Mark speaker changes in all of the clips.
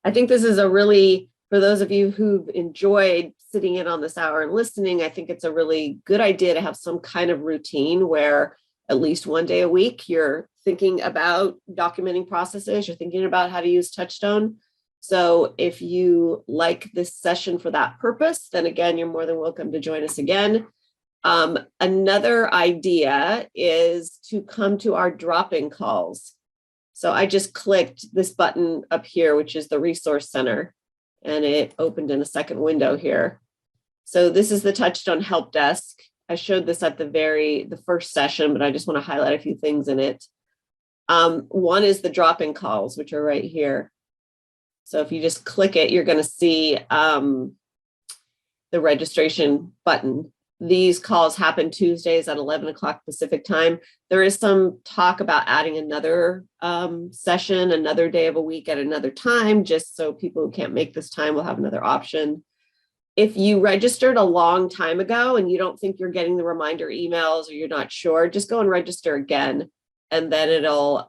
Speaker 1: I think this is a really, for those of you who've enjoyed sitting in on this hour and listening, I think it's a really good idea to have some kind of routine where at least one day a week you're thinking about documenting processes, you're thinking about how to use TouchStone. So if you like this session for that purpose, then again, you're more than welcome to join us again. Another idea is to come to our drop-in calls. So I just clicked this button up here, which is the Resource Center, and it opened in a second window here. So this is the TouchStone Help Desk. I showed this at the first session, but I just want to highlight a few things in it. One is the drop-in calls, which are right here. So if you just click it, you're going to see the registration button. These calls happen Tuesdays at 11 o'clock Pacific time. There is some talk about adding another session, another day of a week at another time, just so people who can't make this time will have another option. If you registered a long time ago and you don't think you're getting the reminder emails or you're not sure, just go and register again. And then it'll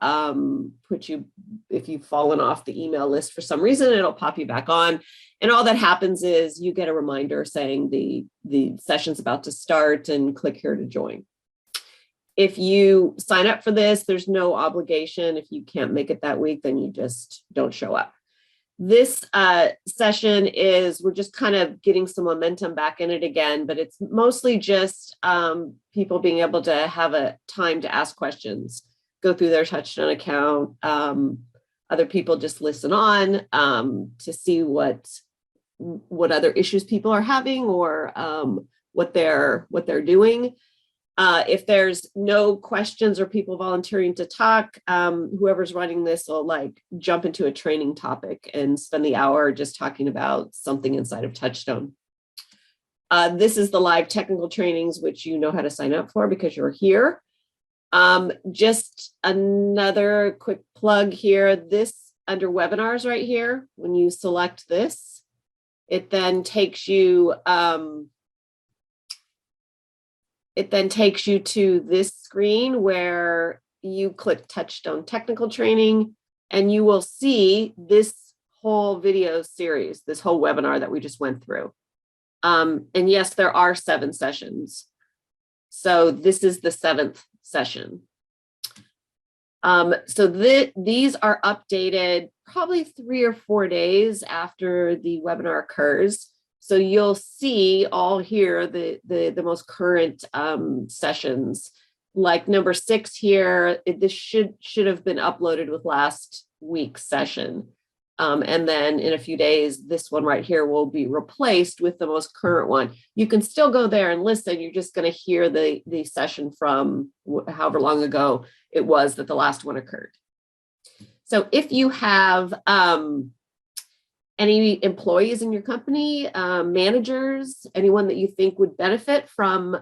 Speaker 1: put you, if you've fallen off the email list for some reason, it'll pop you back on. And all that happens is you get a reminder saying the session's about to start and click here to join. If you sign up for this, there's no obligation. If you can't make it that week, then you just don't show up. This session we're just kind of getting some momentum back in it again, but it's mostly just people being able to have a time to ask questions, go through their TouchStone account. Other people just listen on to see what other issues people are having or what they're doing. If there's no questions or people volunteering to talk, whoever's running this will jump into a training topic and spend the hour just talking about something inside of TouchStone. This is the live technical trainings, which you know how to sign up for because you're here. Just another quick plug here, this under webinars right here, when you select this, it then takes you to this screen where you click TouchStone Technical Training, and you will see this whole video series, this whole webinar that we just went through. And yes, there are 7 sessions. So this is the 7th session. So these are updated probably 3 or 4 days after the webinar occurs. So you'll see all here the most current sessions, like number 6 here. This should have been uploaded with last week's session. And then in a few days, this one right here will be replaced with the most current one. You can still go there and listen. You're just going to hear the session from however long ago it was that the last one occurred. So if you have any employees in your company, managers, anyone that you think would benefit from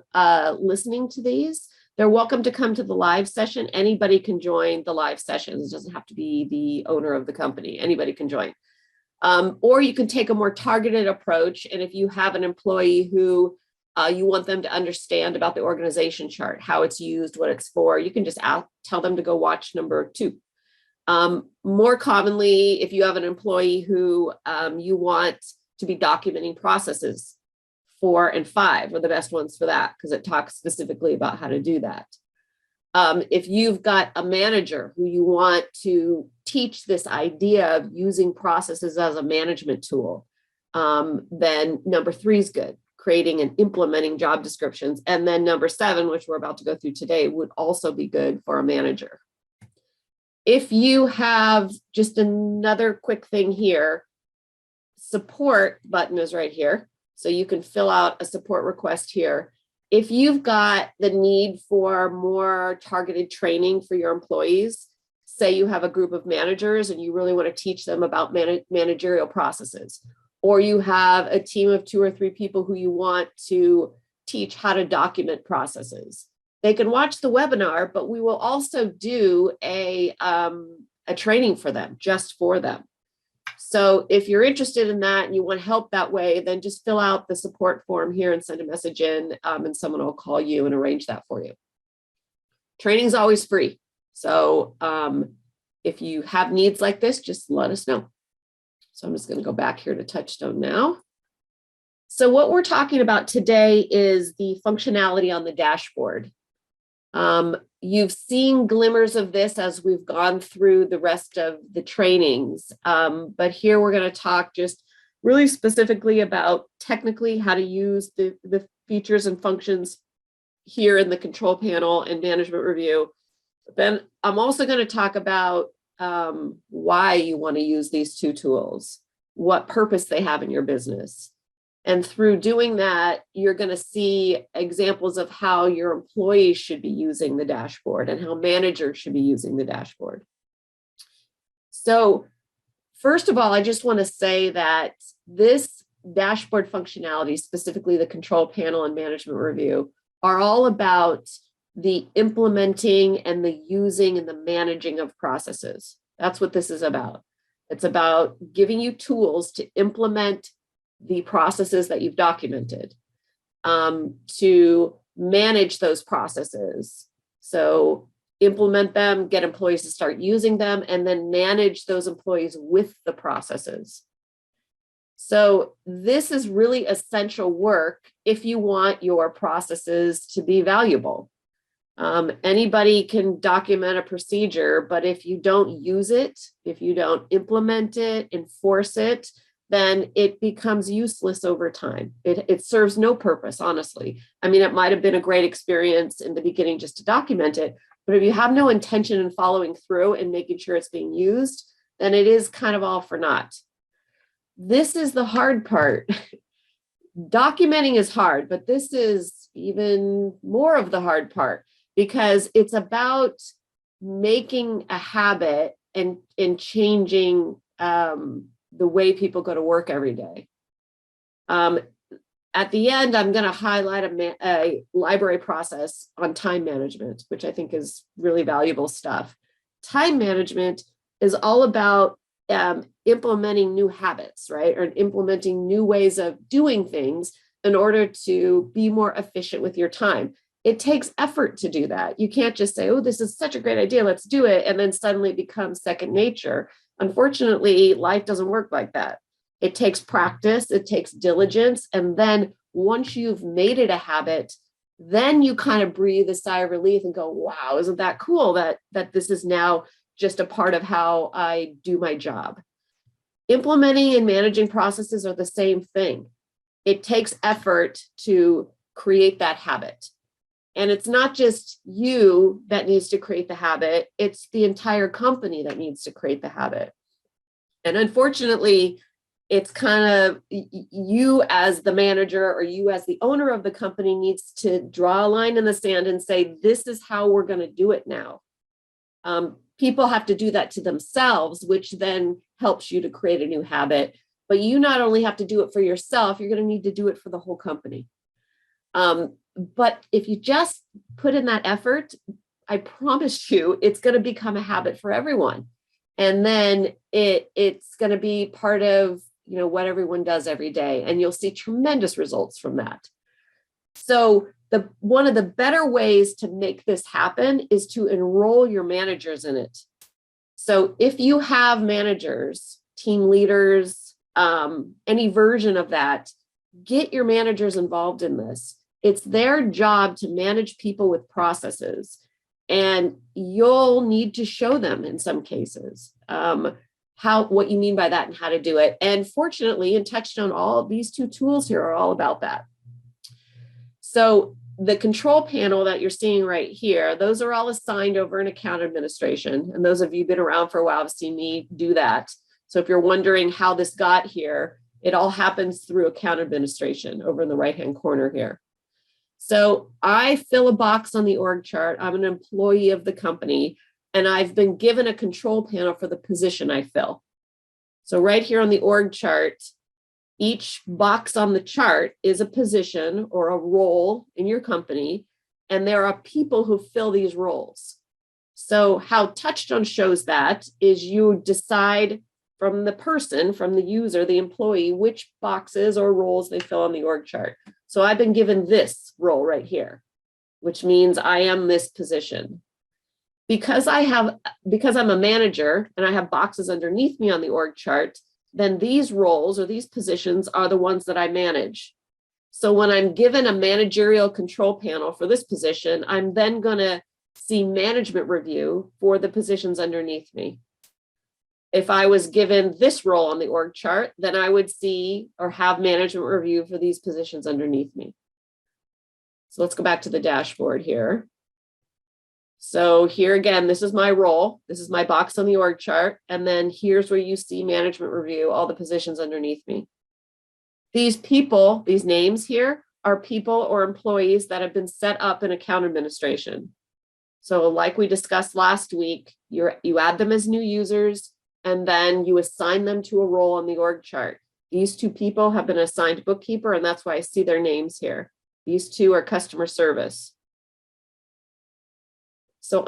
Speaker 1: listening to these, they're welcome to come to the live session. Anybody can join the live sessions. It doesn't have to be the owner of the company. Anybody can join. Or you can take a more targeted approach. And if you have an employee who you want them to understand about the organization chart, how it's used, what it's for, you can just tell them to go watch number 2. More commonly, if you have an employee who you want to be documenting processes, 4 and 5 are the best ones for that because it talks specifically about how to do that. If you've got a manager who you want to teach this idea of using processes as a management tool, then number 3 is good, creating and implementing job descriptions. And then number 7, which we're about to go through today, would also be good for a manager. If you have just another quick thing here, support button is right here. So you can fill out a support request here. If you've got the need for more targeted training for your employees, say you have a group of managers and you really want to teach them about managerial processes, or you have a team of 2 or 3 people who you want to teach how to document processes, they can watch the webinar, but we will also do a training for them, just for them. So if you're interested in that and you want help that way, then just fill out the support form here and send a message in, and someone will call you and arrange that for you. Training is always free. So if you have needs like this, just let us know. So I'm just going to go back here to TouchStone now. So what we're talking about today is the functionality on the dashboard. You've seen glimmers of this as we've gone through the rest of the trainings, but here we're going to talk just really specifically about technically how to use the features and functions here in the control panel and management review. Then I'm also going to talk about why you want to use these two tools, what purpose they have in your business. And through doing that, you're going to see examples of how your employees should be using the dashboard and how managers should be using the dashboard. So first of all, I just want to say that this dashboard functionality, specifically the control panel and management review, are all about the implementing and the using and the managing of processes. That's what this is about. It's about giving you tools to implement the processes that you've documented, to manage those processes. So implement them, get employees to start using them, and then manage those employees with the processes. So this is really essential work if you want your processes to be valuable. Anybody can document a procedure, but if you don't use it, if you don't implement it, enforce it, then it becomes useless over time. It serves no purpose, honestly. I mean, it might have been a great experience in the beginning just to document it, but if you have no intention in following through and making sure it's being used, then it is kind of all for naught. This is the hard part. Documenting is hard, but this is even more of the hard part because it's about making a habit and changing the way people go to work every day. At the end, I'm going to highlight a library process on time management, which I think is really valuable stuff. Time management is all about implementing new habits, right? Or implementing new ways of doing things in order to be more efficient with your time. It takes effort to do that. You can't just say, oh, this is such a great idea, let's do it, and then suddenly it becomes second nature. Unfortunately, life doesn't work like that. It takes practice, it takes diligence, and then once you've made it a habit, then you kind of breathe a sigh of relief and go, wow, isn't that cool that this is now just a part of how I do my job. Implementing and managing processes are the same thing. It takes effort to create that habit. And it's not just you that needs to create the habit, it's the entire company that needs to create the habit. And unfortunately, it's kind of you as the manager or you as the owner of the company needs to draw a line in the sand and say, this is how we're going to do it now. People have to do that to themselves, which then helps you to create a new habit. But you not only have to do it for yourself, you're going to need to do it for the whole company. But if you just put in that effort, I promise you, it's going to become a habit for everyone. And then it's going to be part of, what everyone does every day. And you'll see tremendous results from that. So one of the better ways to make this happen is to enroll your managers in it. So if you have managers, team leaders, any version of that, get your managers involved in this. It's their job to manage people with processes, and you'll need to show them in some cases what you mean by that and how to do it. And fortunately, in TouchStone, all of these two tools here are all about that. So the control panel that you're seeing right here, those are all assigned over in account administration. And those of you who've been around for a while have seen me do that. So if you're wondering how this got here, it all happens through account administration over in the right-hand corner here. So I fill a box on the org chart. I'm an employee of the company, and I've been given a control panel for the position I fill. So right here on the org chart, each box on the chart is a position or a role in your company, and there are people who fill these roles. So how TouchStone shows that is you decide from the person, from the user, the employee, which boxes or roles they fill on the org chart. So I've been given this role right here, which means I am this position. Because I'm a manager and I have boxes underneath me on the org chart, then these roles or these positions are the ones that I manage. So when I'm given a managerial control panel for this position, I'm then going to see management review for the positions underneath me. If I was given this role on the org chart, then I would see or have management review for these positions underneath me. So let's go back to the dashboard here. So here again, this is my role. This is my box on the org chart. And then here's where you see management review, all the positions underneath me. These people, these names here are people or employees that have been set up in account administration. So like we discussed last week, you add them as new users, and then you assign them to a role on the org chart. These two people have been assigned bookkeeper, and that's why I see their names here. These two are customer service. So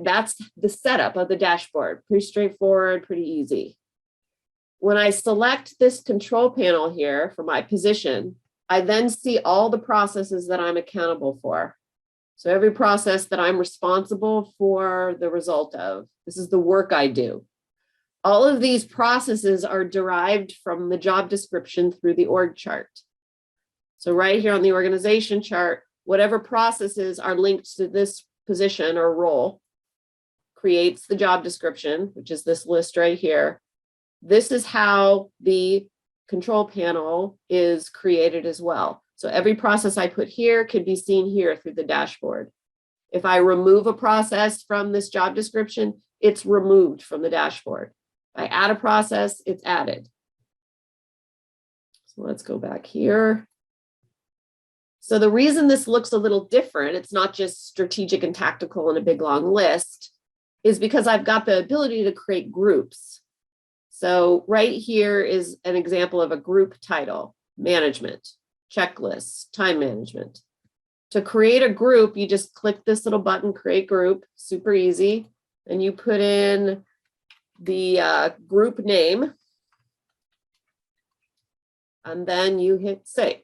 Speaker 1: that's the setup of the dashboard. Pretty straightforward, pretty easy. When I select this control panel here for my position, I then see all the processes that I'm accountable for. So every process that I'm responsible for the result of, this is the work I do. All of these processes are derived from the job description through the org chart. So right here on the organization chart, whatever processes are linked to this position or role creates the job description, which is this list right here. This is how the control panel is created as well. So every process I put here can be seen here through the dashboard. If I remove a process from this job description, it's removed from the dashboard. If I add a process, it's added. So let's go back here. So the reason this looks a little different, it's not just strategic and tactical in a big long list, is because I've got the ability to create groups. So right here is an example of a group title: management, checklists, time management. To create a group, you just click this little button, create group, super easy. And you put in the group name, and then you hit save.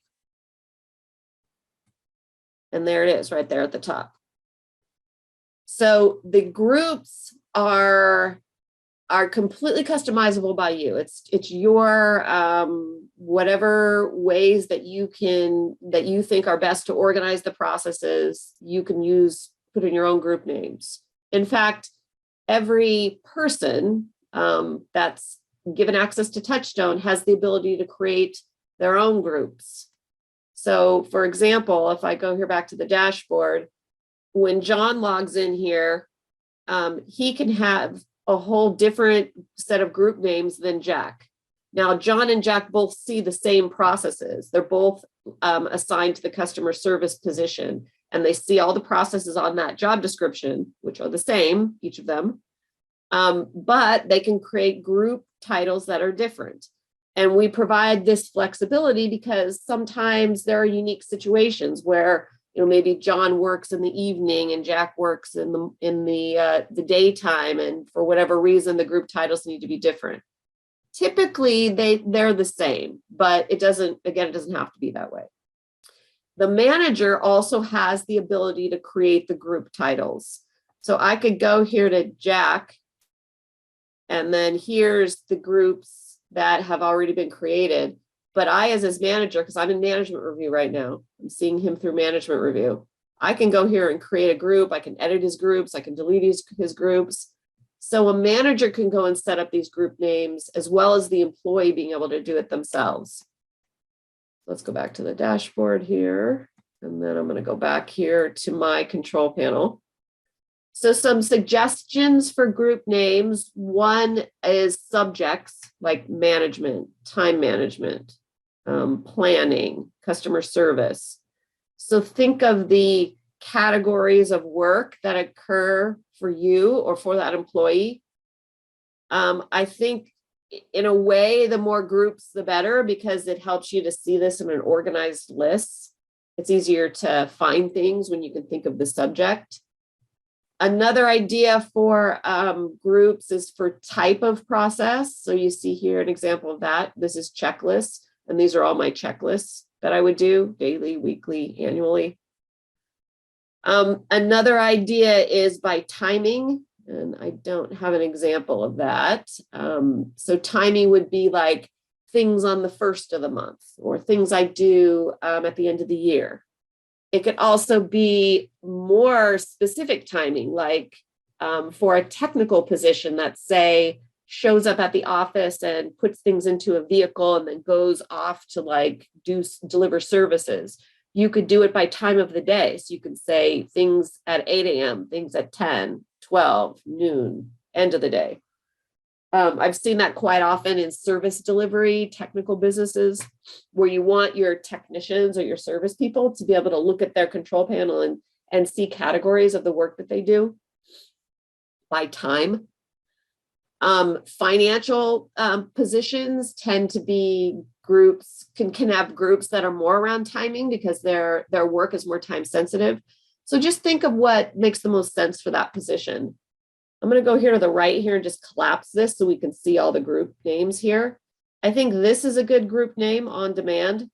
Speaker 1: And there it is right there at the top. So the groups are completely customizable by you. It's your whatever ways that you think are best to organize the processes, you can put in your own group names. In fact, every person that's given access to TouchStone has the ability to create their own groups. So for example, if I go here back to the dashboard, when John logs in here, he can have a whole different set of group names than Jack. Now, John and Jack both see the same processes. They're both assigned to the customer service position, and they see all the processes on that job description, which are the same, each of them, but they can create group titles that are different. And we provide this flexibility because sometimes there are unique situations where, maybe John works in the evening and Jack works in the daytime, and for whatever reason, the group titles need to be different. Typically, they're the same, but it doesn't have to be that way. The manager also has the ability to create the group titles. So I could go here to Jack, and then here's the groups that have already been created. But I, as his manager, because I'm in management review right now, I'm seeing him through management review. I can go here and create a group. I can edit his groups. I can delete his groups. So a manager can go and set up these group names, as well as the employee being able to do it themselves. Let's go back to the dashboard here. And then I'm going to go back here to my control panel. So some suggestions for group names. One is subjects like management, time management, planning, customer service. So think of the categories of work that occur for you or for that employee. I think in a way, the more groups, the better, because it helps you to see this in an organized list. It's easier to find things when you can think of the subject. Another idea for groups is for type of process. So you see here an example of that. This is checklists, and these are all my checklists that I would do daily, weekly, annually. Another idea is by timing. And I don't have an example of that. So timing would be like things on the first of the month or things I do at the end of the year. It could also be more specific timing, like for a technical position that, say, shows up at the office and puts things into a vehicle and then goes off to like deliver services. You could do it by time of the day. So you could say things at 8 a.m., things at 10, 12, noon, end of the day. I've seen that quite often in service delivery, technical businesses, where you want your technicians or your service people to be able to look at their control panel and see categories of the work that they do by time. Financial positions tend to be groups, can have groups that are more around timing because their work is more time sensitive. So just think of what makes the most sense for that position. I'm going to go here to the right here and just collapse this so we can see all the group names here. I think this is a good group name, on demand,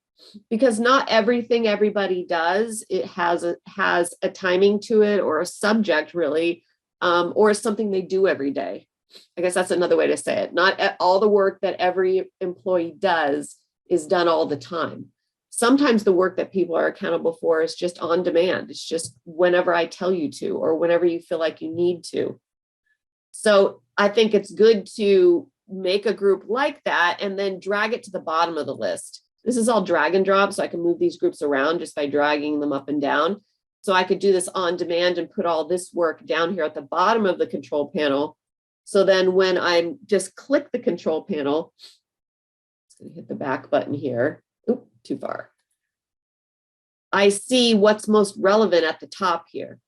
Speaker 1: because not everything everybody does, it has a timing to it or a subject really, or something they do every day. I guess that's another way to say it. Not all the work that every employee does is done all the time. Sometimes the work that people are accountable for is just on demand. It's just whenever I tell you to, or whenever you feel like you need to. So I think it's good to make a group like that and then drag it to the bottom of the list. This is all drag and drop, so I can move these groups around just by dragging them up and down. So I could do this on demand and put all this work down here at the bottom of the control panel. So then when I just click the control panel, it's going to hit the back button here. Oop, too far. I see what's most relevant at the top here.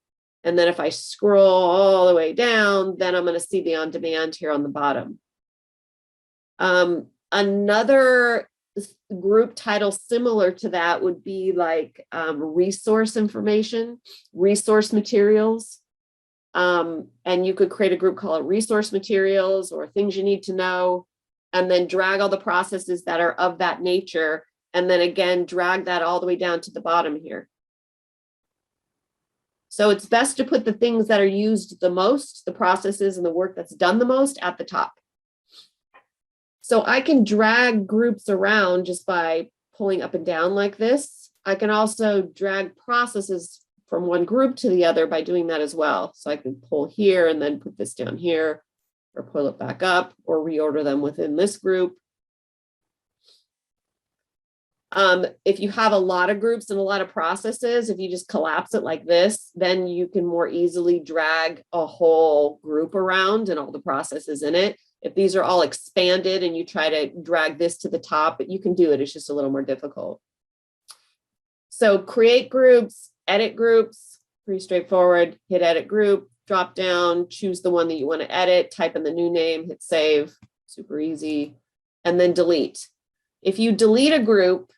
Speaker 1: And then if I scroll all the way down, then I'm going to see the on demand here on the bottom. Another group title similar to that would be like resource information, resource materials. And you could create a group called resource materials or things you need to know, and then drag all the processes that are of that nature. And then again, drag that all the way down to the bottom here. So it's best to put the things that are used the most, the processes and the work that's done the most at the top. So I can drag groups around just by pulling up and down like this. I can also drag processes from one group to the other by doing that as well. So I can pull here and then put this down here, or pull it back up, or reorder them within this group. If you have a lot of groups and a lot of processes, if you just collapse it like this, then you can more easily drag a whole group around and all the processes in it. If these are all expanded and you try to drag this to the top, you can do it. It's just a little more difficult. So create groups, edit groups, pretty straightforward. Hit edit group, drop down, choose the one that you want to edit, type in the new name, hit save, super easy, and then delete. If you delete a group,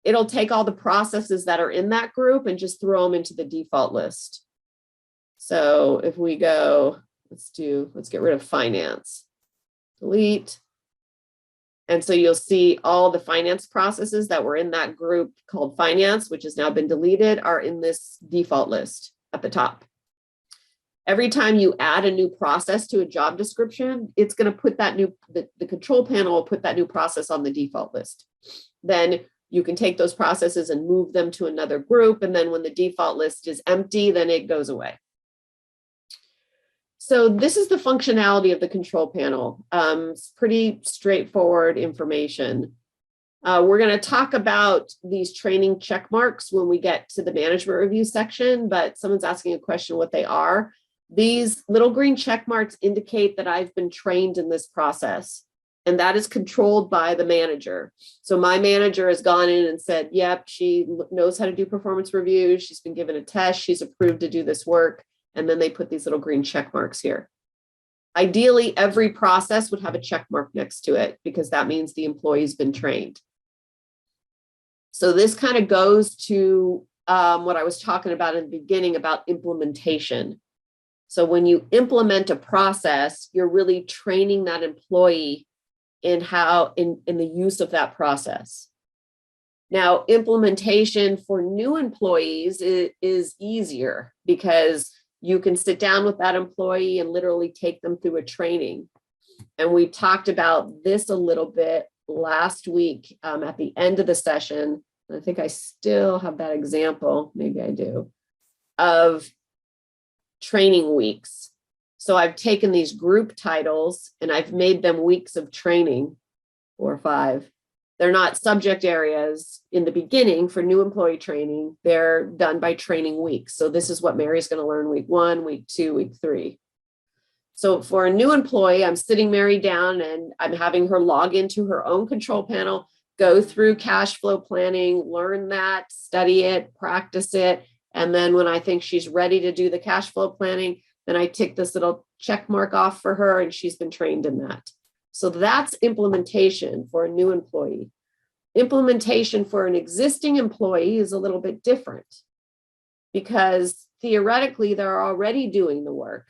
Speaker 1: it'll take all the processes that are in that group and just throw them into the default list. So if we go, let's get rid of finance, delete. And so you'll see all the finance processes that were in that group called finance, which has now been deleted, are in this default list at the top. Every time you add a new process to a job description, it's going to put that the control panel will put that new process on the default list. Then you can take those processes and move them to another group. And then when the default list is empty, then it goes away. So this is the functionality of the control panel. It's pretty straightforward information. We're going to talk about these training check marks when we get to the management review section, but someone's asking a question what they are. These little green check marks indicate that I've been trained in this process, and that is controlled by the manager. So my manager has gone in and said, yep, she knows how to do performance reviews. She's been given a test. She's approved to do this work. And then they put these little green check marks here. Ideally, every process would have a check mark next to it because that means the employee's been trained. So this kind of goes to what I was talking about in the beginning about implementation. So when you implement a process, you're really training that employee in the use of that process. Now, implementation for new employees is easier because you can sit down with that employee and literally take them through a training. And we talked about this a little bit last week at the end of the session. I think I still have that example, maybe I do, of training weeks. So I've taken these group titles and I've made them weeks of training, 4 or 5. They're not subject areas in the beginning for new employee training. They're done by training weeks. So this is what Mary's going to learn week 1, week 2, week 3. So for a new employee, I'm sitting Mary down and I'm having her log into her own control panel, go through cash flow planning, learn that, study it, practice it. And then when I think she's ready to do the cash flow planning, then I tick this little check mark off for her and she's been trained in that. So that's implementation for a new employee. Implementation for an existing employee is a little bit different because theoretically they're already doing the work.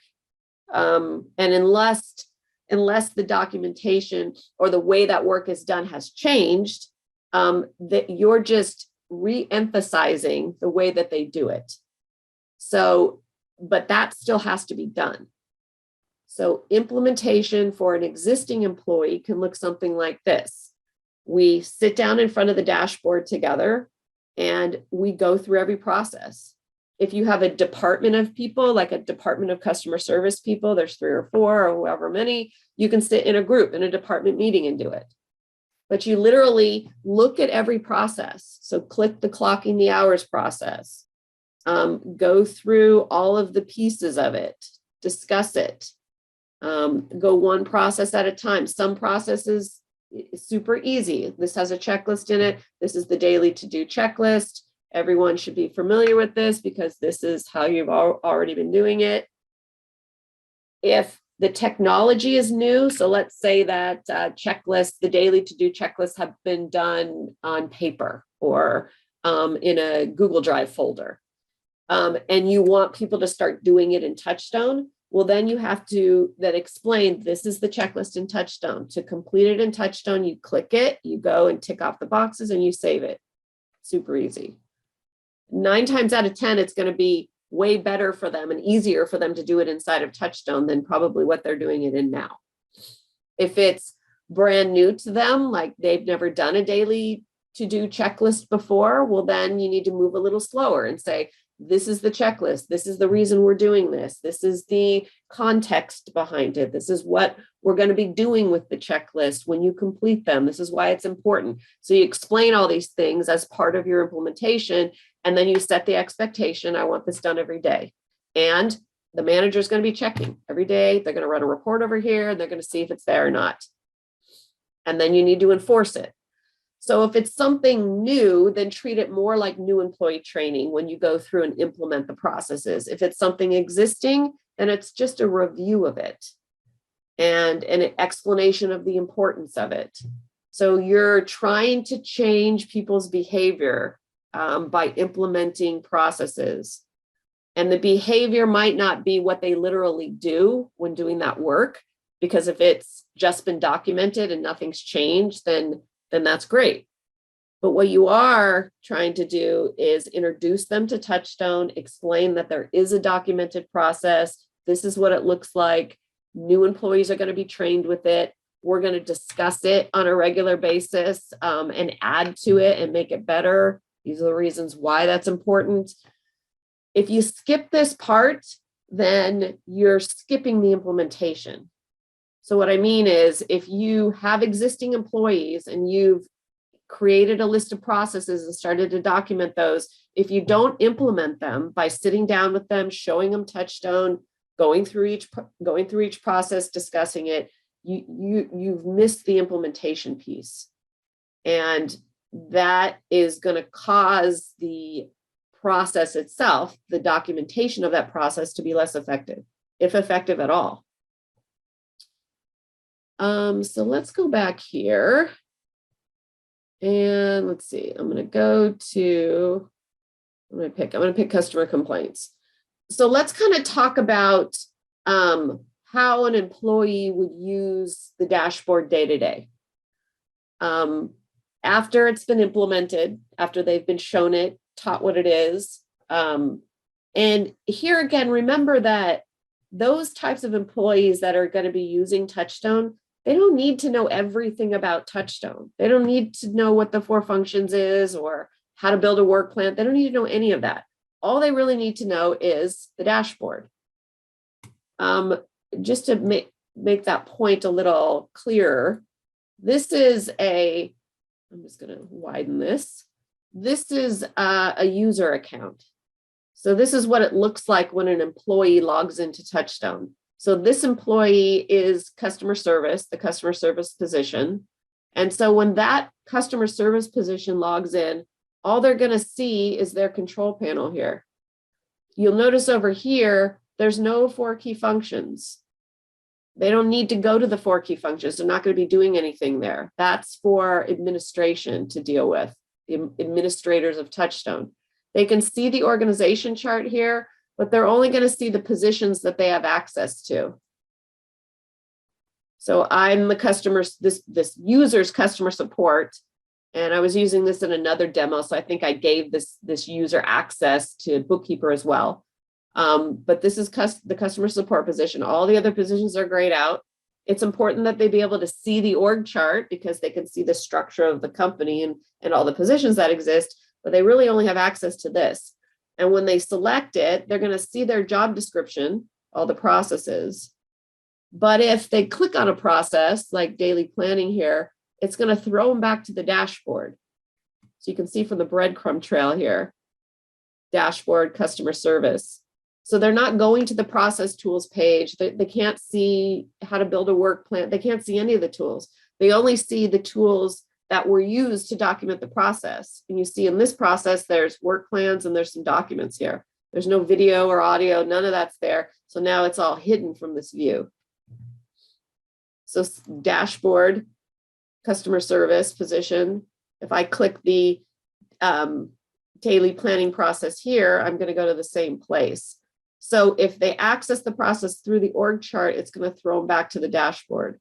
Speaker 1: And unless the documentation or the way that work is done has changed, that you're just re-emphasizing the way that they do it. So, but that still has to be done. So implementation for an existing employee can look something like this. We sit down in front of the dashboard together and we go through every process. If you have a department of people, like a department of customer service people, there's 3 or 4 or however many, you can sit in a group in a department meeting and do it. But you literally look at every process. So click the clocking the hours process, go through all of the pieces of it, discuss it, go one process at a time. Some processes super easy. This has a checklist in it. This is the daily to-do checklist. Everyone should be familiar with this because this is how you've already been doing it. If the technology is new, so let's say that checklist, the daily to-do checklists have been done on paper or in a Google Drive folder, and you want people to start doing it in TouchStone, well, then you have to then explain this is the checklist in TouchStone. To complete it in TouchStone, you click it, you go and tick off the boxes and you save it. Super easy. 9 times out of 10, it's going to be way better for them and easier for them to do it inside of TouchStone than probably what they're doing it in now. If it's brand new to them, like they've never done a daily to-do checklist before, well, then you need to move a little slower and say, this is the checklist. This is the reason we're doing this. This is the context behind it. This is what we're going to be doing with the checklist when you complete them. This is why it's important. So you explain all these things as part of your implementation, and then you set the expectation. I want this done every day. And the manager is going to be checking every day. They're going to run a report over here. And they're going to see if it's there or not. And then you need to enforce it. So if it's something new, then treat it more like new employee training when you go through and implement the processes. If it's something existing, then it's just a review of it and an explanation of the importance of it. So you're trying to change people's behavior by implementing processes. And the behavior might not be what they literally do when doing that work, because if it's just been documented and nothing's changed, then that's great. But what you are trying to do is introduce them to TouchStone, explain that there is a documented process. This is what it looks like. New employees are going to be trained with it. We're going to discuss it on a regular basis and add to it and make it better. These are the reasons why that's important. If you skip this part, then you're skipping the implementation. So what I mean is if you have existing employees and you've created a list of processes and started to document those, if you don't implement them by sitting down with them, showing them TouchStone, going through each process, discussing it, you've missed the implementation piece. And that is going to cause the process itself, the documentation of that process, to be less effective, if effective at all. So let's go back here and let's see, I'm going to pick customer complaints. So let's kind of talk about how an employee would use the dashboard day to day. After it's been implemented, after they've been shown it, taught what it is, And here again, remember that those types of employees that are going to be using TouchStone, they don't need to know everything about TouchStone. They don't need to know what the 4 functions is or how to build a work plan. They don't need to know any of that. All they really need to know is the dashboard. Just to make that point a little clearer, this is I'm just going to widen this. This is a user account. So this is what it looks like when an employee logs into TouchStone. So this employee is customer service, the customer service position. And so when that customer service position logs in, all they're going to see is their control panel here. You'll notice over here, there's no 4 key functions. They don't need to go to the 4 key functions. They're not going to be doing anything there. That's for administration to deal with, the administrators of TouchStone. They can see the organization chart here, but they're only going to see the positions that they have access to. So I'm the customer, this user's customer support, and I was using this in another demo, so I think I gave this user access to bookkeeper as well. But this is the customer support position. All the other positions are grayed out. It's important that they be able to see the org chart because they can see the structure of the company and all the positions that exist, but they really only have access to this. And when they select it, they're going to see their job description, all the processes. But if they click on a process like daily planning here, it's going to throw them back to the dashboard. So you can see from the breadcrumb trail here, dashboard, customer service. So they're not going to the process tools page. They can't see how to build a work plan. They can't see any of the tools. They only see the tools that were used to document the process. And you see in this process, there's work plans and there's some documents here. There's no video or audio, none of that's there. So now it's all hidden from this view. So dashboard, customer service position. If I click the daily planning process here, I'm going to go to the same place. So if they access the process through the org chart, it's going to throw them back to the dashboard.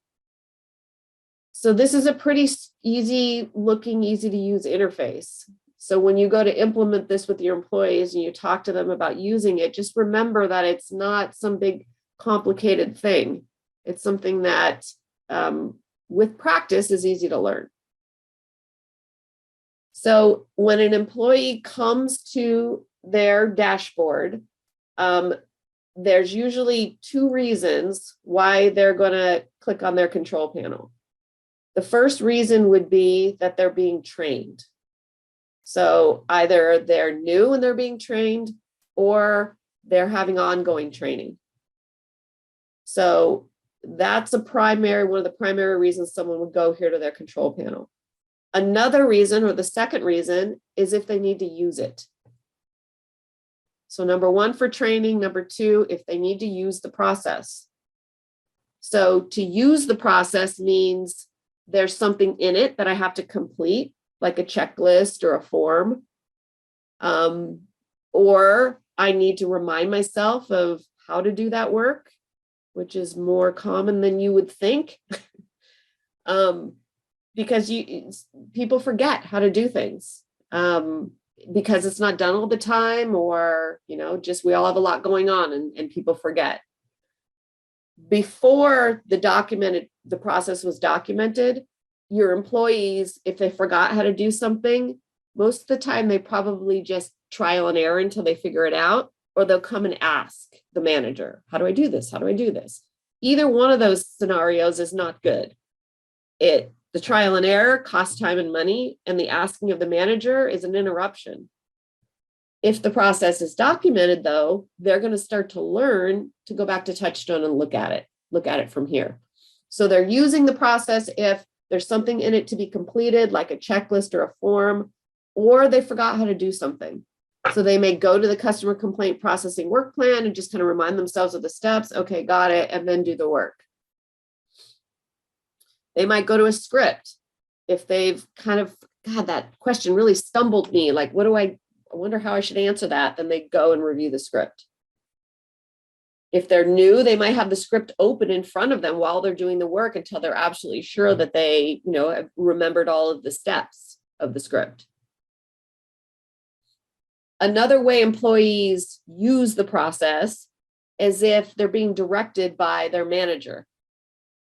Speaker 1: So this is a pretty easy looking, easy to use interface. So when you go to implement this with your employees and you talk to them about using it, just remember that it's not some big complicated thing. It's something that with practice is easy to learn. So when an employee comes to their dashboard, there's usually 2 reasons why they're going to click on their control panel. The first reason would be that they're being trained. So either they're new and they're being trained or they're having ongoing training. So that's one of the primary reasons someone would go here to their control panel. Another reason, or the second reason, is if they need to use it. So number 1 for training, number 2, if they need to use the process. So to use the process means there's something in it that I have to complete, like a checklist or a form, or I need to remind myself of how to do that work, which is more common than you would think, because people forget how to do things because it's not done all the time, or just we all have a lot going on and people forget. Before the process was documented, your employees, if they forgot how to do something, most of the time they probably just trial and error until they figure it out, or they'll come and ask the manager, how do I do this? How do I do this? Either one of those scenarios is not good. The trial and error costs time and money, and the asking of the manager is an interruption. If the process is documented, though, they're going to start to learn to go back to TouchStone and look at it from here. So they're using the process if there's something in it to be completed, like a checklist or a form, or they forgot how to do something. So they may go to the customer complaint processing work plan and just kind of remind themselves of the steps. Okay, got it, and then do the work. They might go to a script. If they've kind of, God, that question really stumbled me. Like, I wonder how I should answer that. Then they go and review the script. If they're new, they might have the script open in front of them while they're doing the work until they're absolutely sure that they, have remembered all of the steps of the script. Another way employees use the process is if they're being directed by their manager.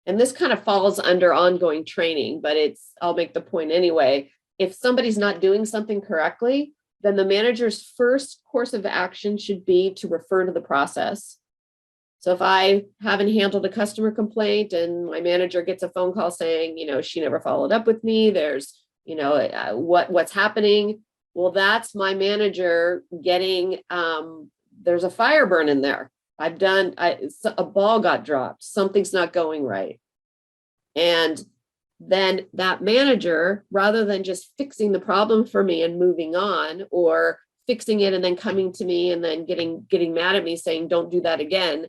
Speaker 1: And this kind of falls under ongoing training, but I'll make the point anyway. If somebody's not doing something correctly, then the manager's first course of action should be to refer to the process. So if I haven't handled a customer complaint and my manager gets a phone call saying, she never followed up with me, there's, what's happening? Well, that's my manager getting, there's a fire burn in there. A ball got dropped. Something's not going right. And then that manager, rather than just fixing the problem for me and moving on, or fixing it and then coming to me and then getting mad at me saying, don't do that again.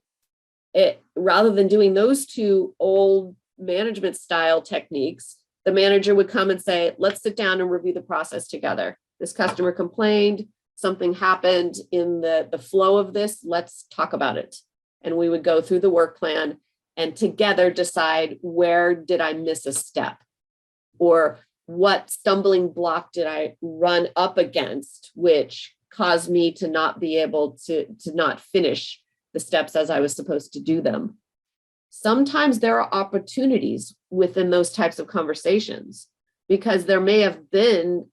Speaker 1: Rather than doing those two old management style techniques, the manager would come and say, let's sit down and review the process together. This customer complained, something happened in the flow of this, let's talk about it. And we would go through the work plan and together decide, where did I miss a step? Or what stumbling block did I run up against, which caused me to not be able to not finish the steps as I was supposed to do them. Sometimes there are opportunities within those types of conversations, because there may have been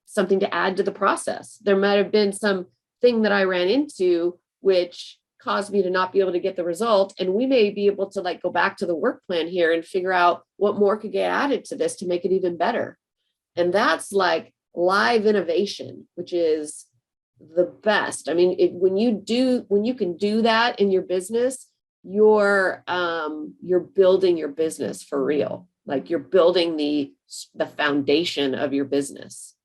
Speaker 1: something to add to the process. There might have been something that I ran into which caused me to not be able to get the result. And we may be able to go back to the work plan here and figure out what more could get added to this to make it even better. And that's like live innovation, which is the best. I mean, when you can do that in your business, you're building your business for real. Like, you're building the foundation of your business.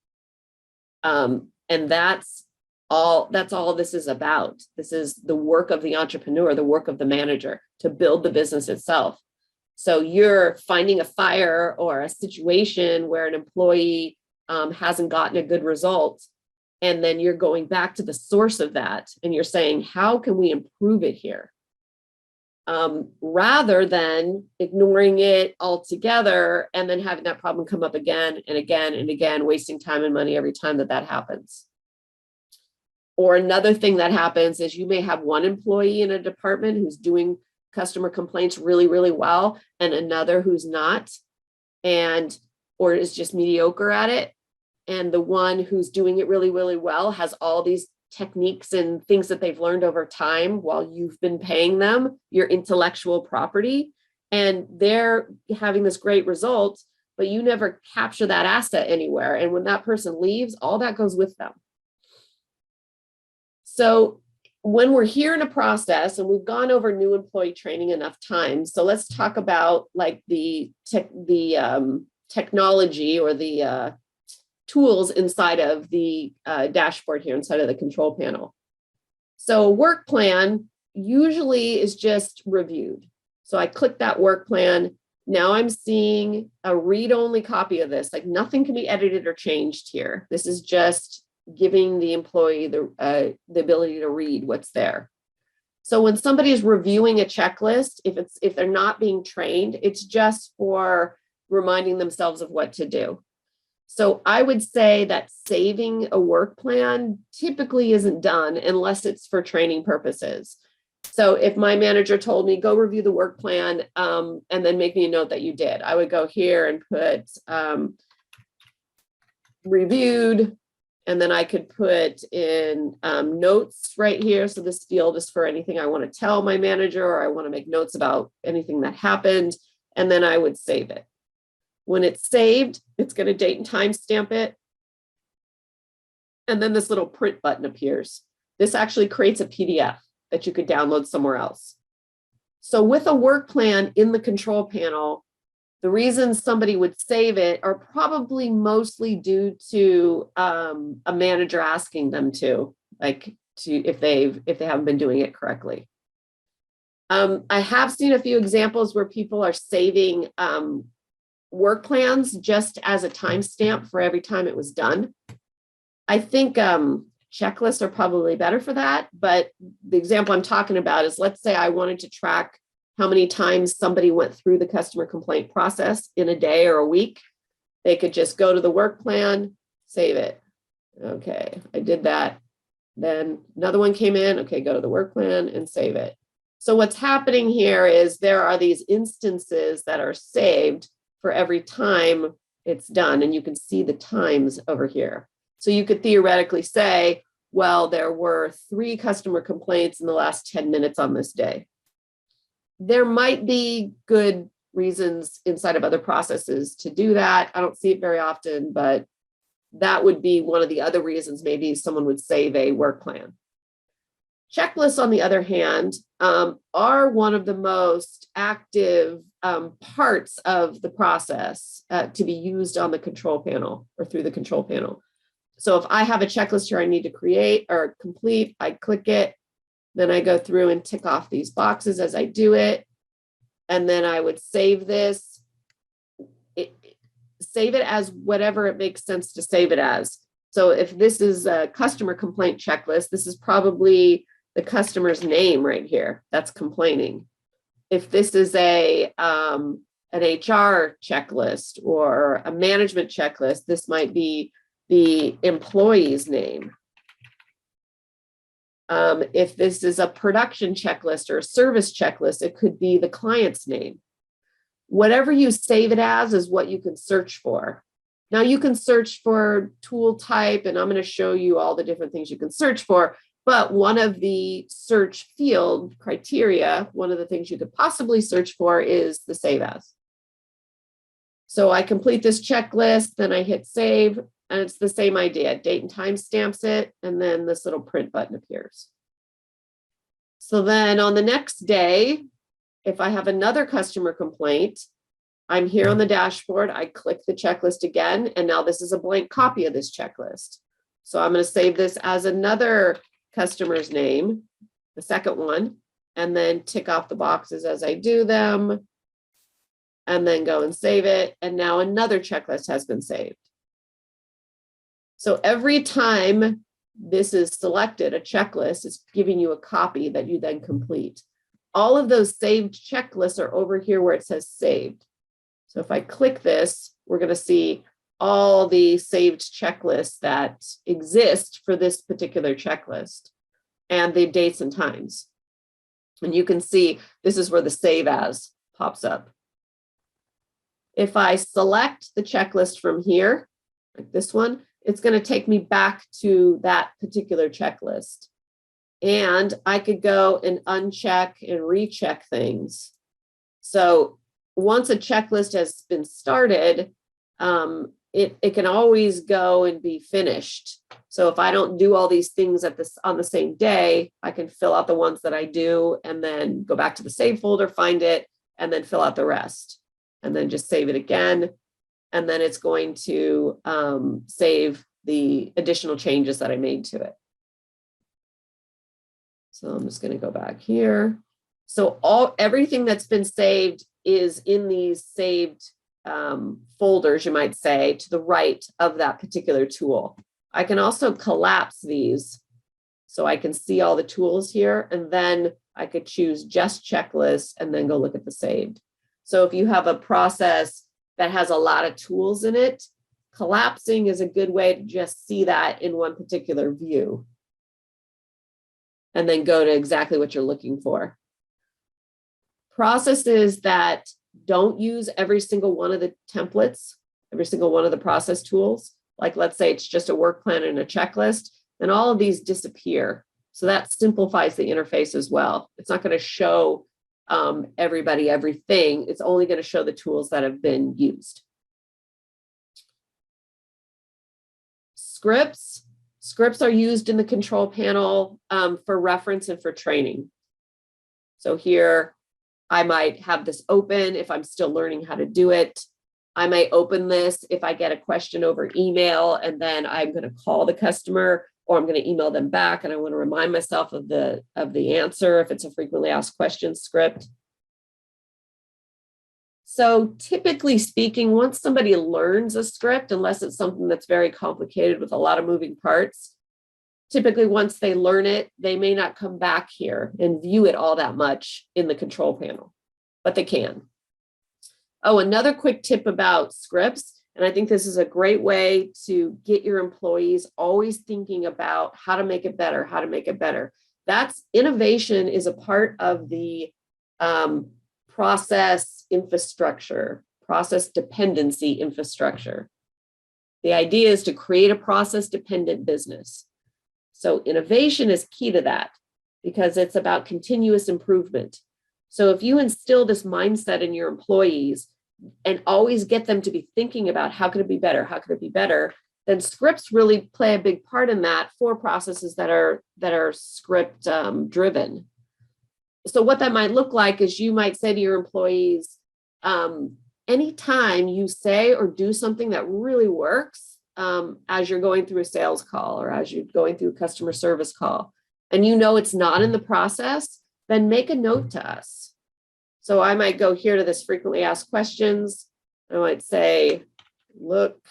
Speaker 1: And that's all this is about. This is the work of the entrepreneur, the work of the manager, to build the business itself. So you're finding a fire or a situation where an employee hasn't gotten a good result. And then you're going back to the source of that. And you're saying, how can we improve it here? Rather than ignoring it altogether and then having that problem come up again and again and again, wasting time and money every time that happens. Or another thing that happens is you may have one employee in a department who's doing customer complaints really, really well, and another who's not, or is just mediocre at it. And the one who's doing it really, really well has all these techniques and things that they've learned over time while you've been paying them your intellectual property, and they're having this great result, but you never capture that asset anywhere. And when that person leaves, all that goes with them. So when we're here in a process, and we've gone over new employee training enough times, so let's talk about like the technology or the tools inside of the dashboard here, inside of the control panel. So a work plan usually is just reviewed. So I click that work plan. Now I'm seeing a read-only copy of this. Like, nothing can be edited or changed here. This is just giving the employee the ability to read what's there. So when somebody is reviewing a checklist, if they're not being trained, it's just for reminding themselves of what to do. So I would say that saving a work plan typically isn't done unless it's for training purposes. So if my manager told me, go review the work plan and then make me a note that you did, I would go here and put reviewed, and then I could put in notes right here. So this field is for anything I want to tell my manager, or I want to make notes about anything that happened, and then I would save it. When it's saved, it's going to date and timestamp it. And then this little print button appears. This actually creates a PDF that you could download somewhere else. So with a work plan in the control panel, the reasons somebody would save it are probably mostly due to a manager asking them to if they haven't been doing it correctly. I have seen a few examples where people are saving work plans just as a timestamp for every time it was done. I think checklists are probably better for that, but the example I'm talking about is, let's say I wanted to track how many times somebody went through the customer complaint process in a day or a week. They could just go to the work plan, save it, Okay, I did that. Then another one came in. Okay, go to the work plan and save it. So what's happening here is there are these instances that are saved for every time it's done, and you can see the times over here. So you could theoretically say, well, there were 3 customer complaints in the last 10 minutes on this day. There might be good reasons inside of other processes to do that. I don't see it very often, but that would be one of the other reasons maybe someone would save a work plan. Checklists, on the other hand, are one of the most active parts of the process to be used on the control panel or through the control panel. So if I have a checklist here I need to create or complete, I click it, then I go through and tick off these boxes as I do it. And then I would save this, save it as whatever it makes sense to save it as. So if this is a customer complaint checklist, this is probably the customer's name right here that's complaining. If this is an HR checklist or a management checklist, this might be the employee's name. If this is a production checklist or a service checklist, it could be the client's name. Whatever you save it as is what you can search for. Now you can search for tool type, and I'm going to show you all the different things you can search for. But one of the search field criteria, one of the things you could possibly search for is the save as. So I complete this checklist, then I hit save, and it's the same idea. Date and time stamps it, and then this little print button appears. So then on the next day, if I have another customer complaint, I'm here on the dashboard, I click the checklist again, and now this is a blank copy of this checklist. So I'm going to save this as another customer's name, the second one, and then tick off the boxes as I do them, and then go and save it. And now another checklist has been saved. So every time this is selected, a checklist is giving you a copy that you then complete. All of those saved checklists are over here where it says saved. So if I click this, we're going to see all the saved checklists that exist for this particular checklist and the dates and times. And you can see this is where the save as pops up. If I select the checklist from here, like this one, it's going to take me back to that particular checklist. And I could go and uncheck and recheck things. So once a checklist has been started, it can always go and be finished. So if I don't do all these things on the same day, I can fill out the ones that I do and then go back to the save folder, find it, and then fill out the rest. And then just save it again. And then it's going to save the additional changes that I made to it. So I'm just going to go back here. So everything that's been saved is in these saved folders, you might say, to the right of that particular tool. I can also collapse these so I can see all the tools here, and then I could choose just checklist and then go look at the saved. So if you have a process that has a lot of tools in it, collapsing is a good way to just see that in one particular view and then go to exactly what you're looking for. Processes that don't use every single one of the templates, every single one of the process tools, like let's say it's just a work plan and a checklist, then all of these disappear. So that simplifies the interface as well. It's not going to show everybody everything. It's only going to show the tools that have been used. Scripts are used in the control panel for reference and for training. So here, I might have this open if I'm still learning how to do it. I might open this if I get a question over email, and then I'm going to call the customer, or I'm going to email them back, and I want to remind myself of the answer if it's a frequently asked questions script. So typically speaking, once somebody learns a script, unless it's something that's very complicated with a lot of moving parts, typically once they learn it, they may not come back here and view it all that much in the control panel, but they can. Oh, another quick tip about scripts, And I think this is a great way to get your employees always thinking about how to make it better, how to make it better. That's innovation is a part of the process infrastructure, process dependency infrastructure. The idea is to create a process dependent business. So innovation is key to that because it's about continuous improvement. So if you instill this mindset in your employees and always get them to be thinking about how could it be better, how could it be better, then scripts really play a big part in that for processes that are script driven. So what that might look like is you might say to your employees, anytime you say or do something that really works as you're going through a sales call or as you're going through a customer service call, and you know it's not in the process, then make a note to us. So I might go here to this frequently asked questions. I might say, look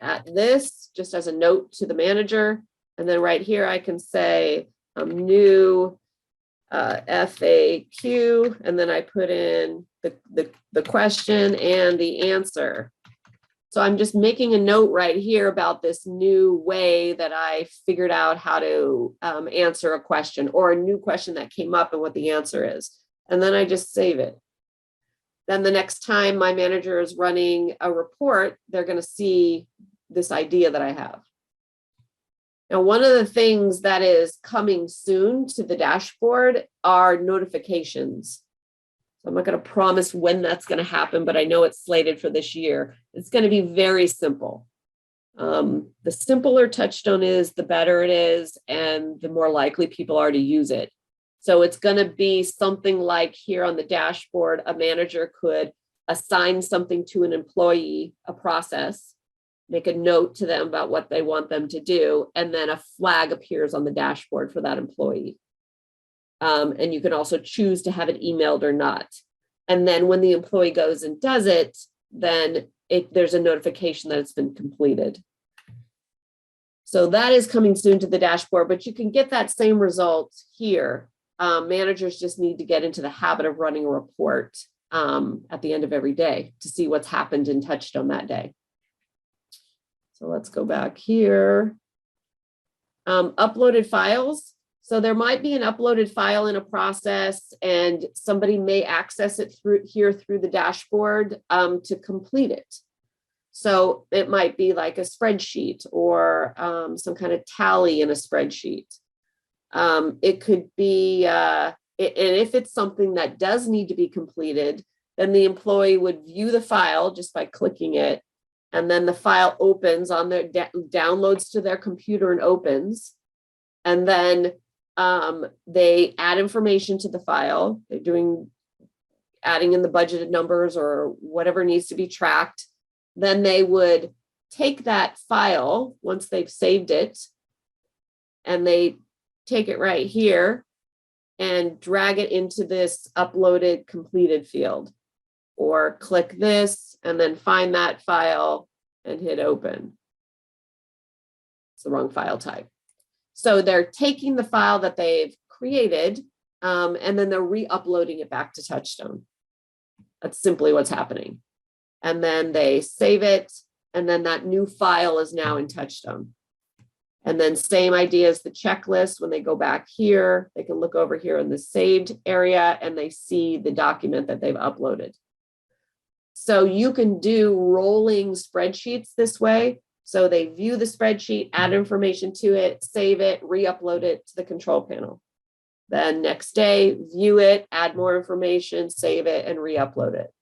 Speaker 1: at this just as a note to the manager. And then right here, I can say new FAQ, and then I put in the question and the answer. So I'm just making a note right here about this new way that I figured out how to answer a question or a new question that came up and what the answer is. And then I just save it. Then the next time my manager is running a report, they're going to see this idea that I have. Now, one of the things that is coming soon to the dashboard are notifications. So I'm not going to promise when that's going to happen, but I know it's slated for this year. It's going to be very simple. The simpler TouchStone is, the better it is, and the more likely people are to use it. So it's going to be something like here on the dashboard, a manager could assign something to an employee, a process, make a note to them about what they want them to do, and then a flag appears on the dashboard for that employee. And you can also choose to have it emailed or not. And then when the employee goes and does it, then there's a notification that it's been completed. So that is coming soon to the dashboard, but you can get that same result here. Managers just need to get into the habit of running a report at the end of every day to see what's happened and touched on that day. So let's go back here. Uploaded files. So there might be an uploaded file in a process and somebody may access it through the dashboard to complete it. So it might be like a spreadsheet or some kind of tally in a spreadsheet. It could be, and if it's something that does need to be completed, then the employee would view the file just by clicking it. And then the file opens on their downloads to their computer and opens. And then they add information to the file. They're adding in the budgeted numbers or whatever needs to be tracked. Then they would take that file once they've saved it, and they take it right here and drag it into this uploaded completed field, or click this and then find that file and hit open. It's the wrong file type. So they're taking the file that they've created and then they're re-uploading it back to TouchStone. That's simply what's happening. And then they save it, and then that new file is now in TouchStone. And then same idea as the checklist. When they go back here, they can look over here in the saved area and they see the document that they've uploaded. So you can do rolling spreadsheets this way. So they view the spreadsheet, add information to it, save it, re-upload it to the control panel. Then next day, view it, add more information, save it, and re-upload it.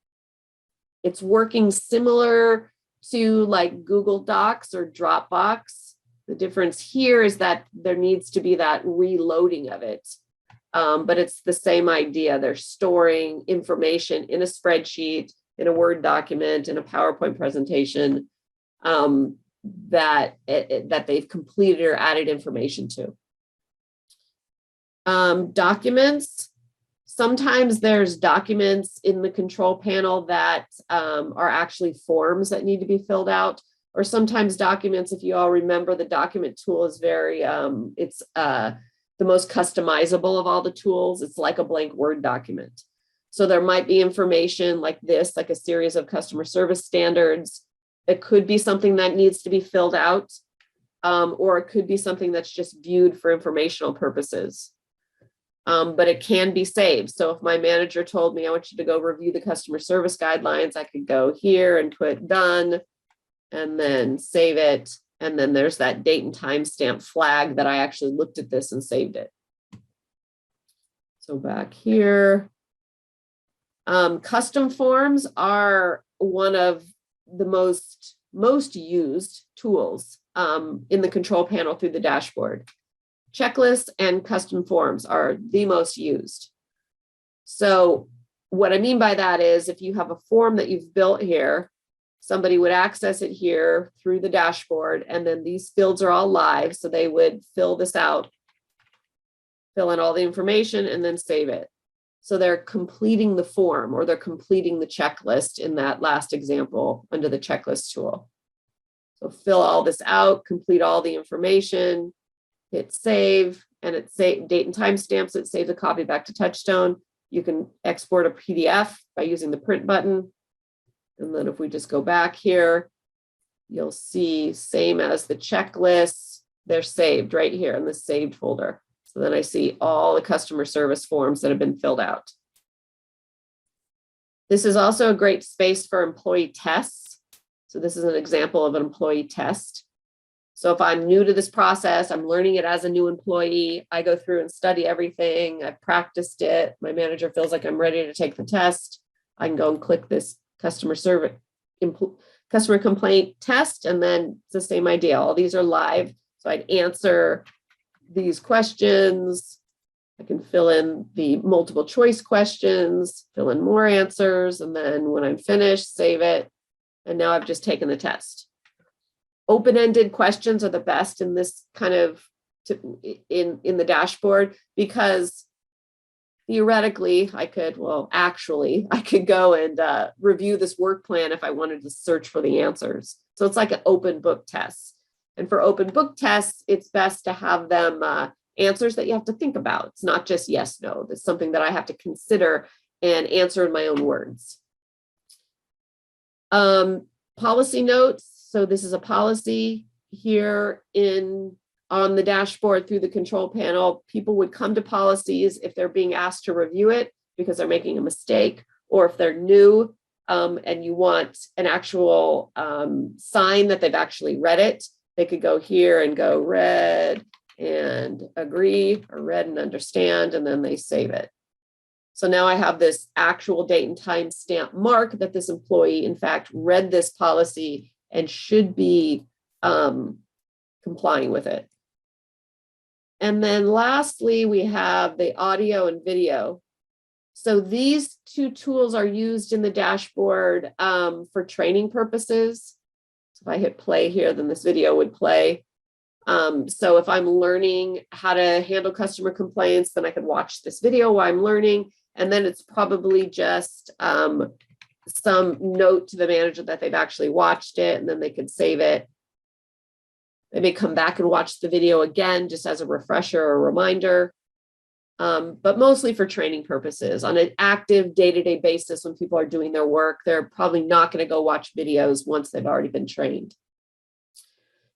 Speaker 1: It's working similar to like Google Docs or Dropbox. The difference here is that there needs to be that reloading of it. But it's the same idea. They're storing information in a spreadsheet, in a Word document, in a PowerPoint presentation that they've completed or added information to. Documents. Sometimes there's documents in the control panel that are actually forms that need to be filled out. Or sometimes documents, if you all remember, the document tool is very, it's the most customizable of all the tools. It's like a blank Word document. So there might be information like this, like a series of customer service standards. It could be something that needs to be filled out, or it could be something that's just viewed for informational purposes. But it can be saved. So if my manager told me, I want you to go review the customer service guidelines, I could go here and put done and then save it. And then there's that date and timestamp flag that I actually looked at this and saved it. So back here, custom forms are one of the most used tools in the control panel through the dashboard. Checklists and custom forms are the most used. So what I mean by that is if you have a form that you've built here, somebody would access it here through the dashboard, and then these fields are all live. So they would fill this out, fill in all the information, and then save it. So they're completing the form, or they're completing the checklist in that last example under the checklist tool. So fill all this out, complete all the information, hit save, and it save date and time stamps it, saves a copy back to TouchStone. You can export a PDF by using the print button. And then if we just go back here, you'll see same as the checklists, they're saved right here in the saved folder. So then I see all the customer service forms that have been filled out. This is also a great space for employee tests. So this is an example of an employee test. So if I'm new to this process, I'm learning it as a new employee, I go through and study everything. I've practiced it. My manager feels like I'm ready to take the test. I can go and click this customer complaint test, and then it's the same idea. All these are live. So I'd answer these questions. I can fill in the multiple choice questions, fill in more answers, and then when I'm finished, save it. And now I've just taken the test. Open-ended questions are the best in this kind of in the dashboard, because theoretically I could go and review this work plan if I wanted to search for the answers. So it's like an open book test. And for open book tests, it's best to have them answers that you have to think about. It's not just yes, no. It's something that I have to consider and answer in my own words. Policy notes. So this is a policy here on the dashboard through the control panel. People would come to policies if they're being asked to review it because they're making a mistake, or if they're new and you want an actual sign that they've actually read it. They could go here and go read and agree, or read and understand, and then they save it. So now I have this actual date and time stamp mark that this employee, in fact, read this policy and should be complying with it. And then lastly, we have the audio and video. So these two tools are used in the dashboard for training purposes. So if I hit play here, then this video would play. So if I'm learning how to handle customer complaints, then I could watch this video while I'm learning. And then it's probably just some note to the manager that they've actually watched it, and then they could save it. They may come back and watch the video again, just as a refresher or reminder, but mostly for training purposes. On an active day-to-day basis, when people are doing their work, they're probably not going to go watch videos once they've already been trained.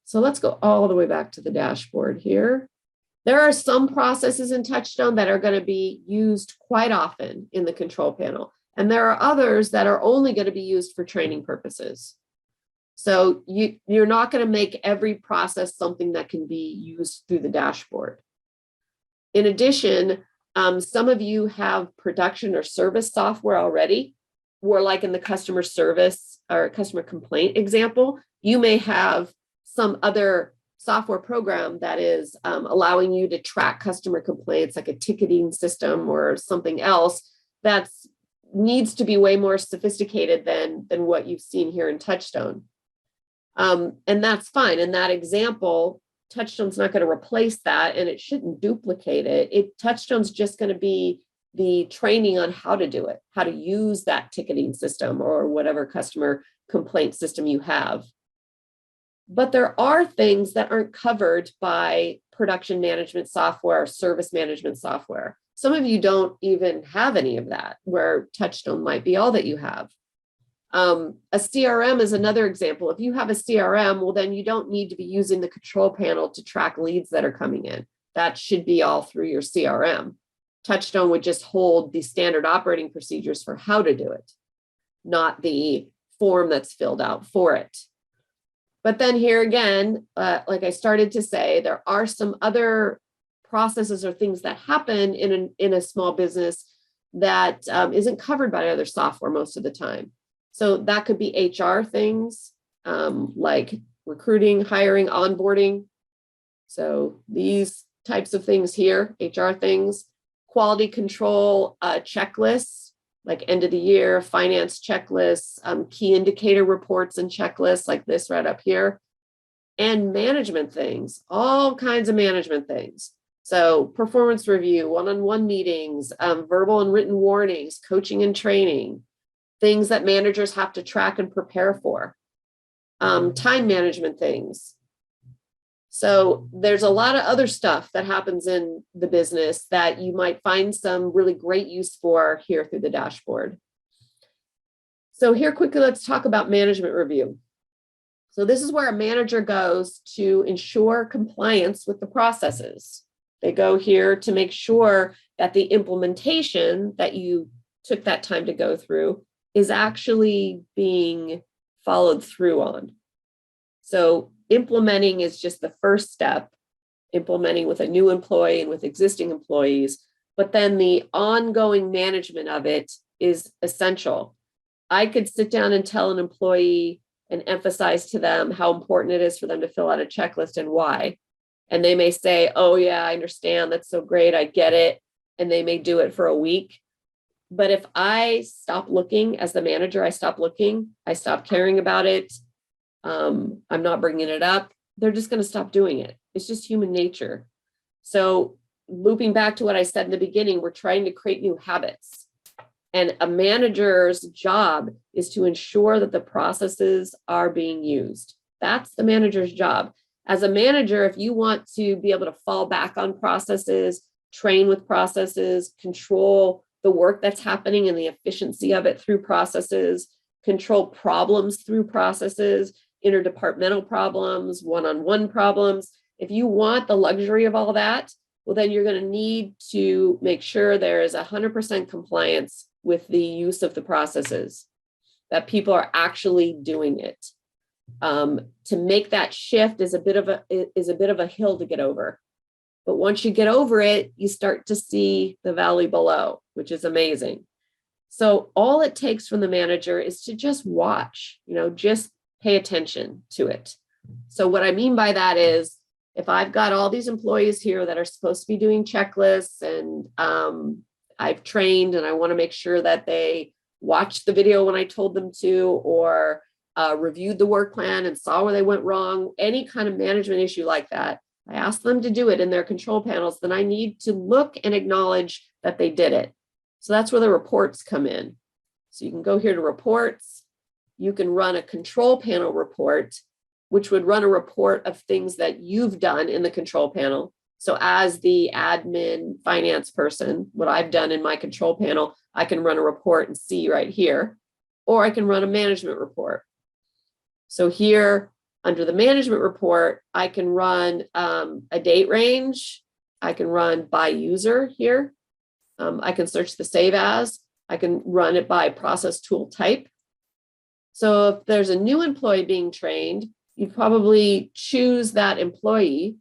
Speaker 1: So let's go all the way back to the dashboard here. There are some processes in TouchStone that are going to be used quite often in the control panel. And there are others that are only going to be used for training purposes. So you're not going to make every process something that can be used through the dashboard. In addition, some of you have production or service software already, or like in the customer service or customer complaint example, you may have some other software program that is allowing you to track customer complaints, like a ticketing system or something else that's needs to be way more sophisticated than what you've seen here in TouchStone. And that's fine. In that example, TouchStone's not going to replace that, and it shouldn't duplicate it. TouchStone's just going to be the training on how to do it, how to use that ticketing system or whatever customer complaint system you have. But there are things that aren't covered by production management software or service management software. Some of you don't even have any of that, where TouchStone might be all that you have. A CRM is another example. If you have a CRM, well, then you don't need to be using the control panel to track leads that are coming in. That should be all through your CRM. TouchStone would just hold the standard operating procedures for how to do it, not the form that's filled out for it. But then here again, like I started to say, there are some other processes or things that happen in a small business that isn't covered by other software most of the time. So that could be HR things like recruiting, hiring, onboarding. So these types of things here, HR things, quality control checklists, like end of the year, finance checklists, key indicator reports and checklists like this right up here, and management things, all kinds of management things. So performance review, one-on-one meetings, verbal and written warnings, coaching and training, things that managers have to track and prepare for, time management things. So there's a lot of other stuff that happens in the business that you might find some really great use for here through the dashboard. So here quickly, let's talk about management review. So this is where a manager goes to ensure compliance with the processes. They go here to make sure that the implementation that you took that time to go through is actually being followed through on. So implementing is just the first step, implementing with a new employee and with existing employees, but then the ongoing management of it is essential. I could sit down and tell an employee and emphasize to them how important it is for them to fill out a checklist and why. And they may say, oh yeah, I understand, that's so great, I get it. And they may do it for a week. But if I stop looking as the manager, I stop looking, I stop caring about it, I'm not bringing it up, they're just going to stop doing it. It's just human nature. So looping back to what I said in the beginning, we're trying to create new habits. And a manager's job is to ensure that the processes are being used. That's the manager's job. As a manager, if you want to be able to fall back on processes, train with processes, control the work that's happening and the efficiency of it through processes, control problems through processes, interdepartmental problems, one-on-one problems. If you want the luxury of all that, well, then you're going to need to make sure there is 100% compliance with the use of the processes, that people are actually doing it. To make that shift is a bit of a hill to get over. But once you get over it, you start to see the valley below, which is amazing. So all it takes from the manager is to just watch, just pay attention to it. So what I mean by that is, if I've got all these employees here that are supposed to be doing checklists and I've trained and I want to make sure that they watched the video when I told them to, or reviewed the work plan and saw where they went wrong, any kind of management issue like that, I ask them to do it in their control panels, then I need to look and acknowledge that they did it. So that's where the reports come in. So you can go here to reports. You can run a control panel report, which would run a report of things that you've done in the control panel. So as the admin finance person, what I've done in my control panel, I can run a report and see right here, or I can run a management report. So here under the management report, I can run a date range. I can run by user here. I can search the save as. I can run it by process tool type. So if there's a new employee being trained, you'd probably choose that employee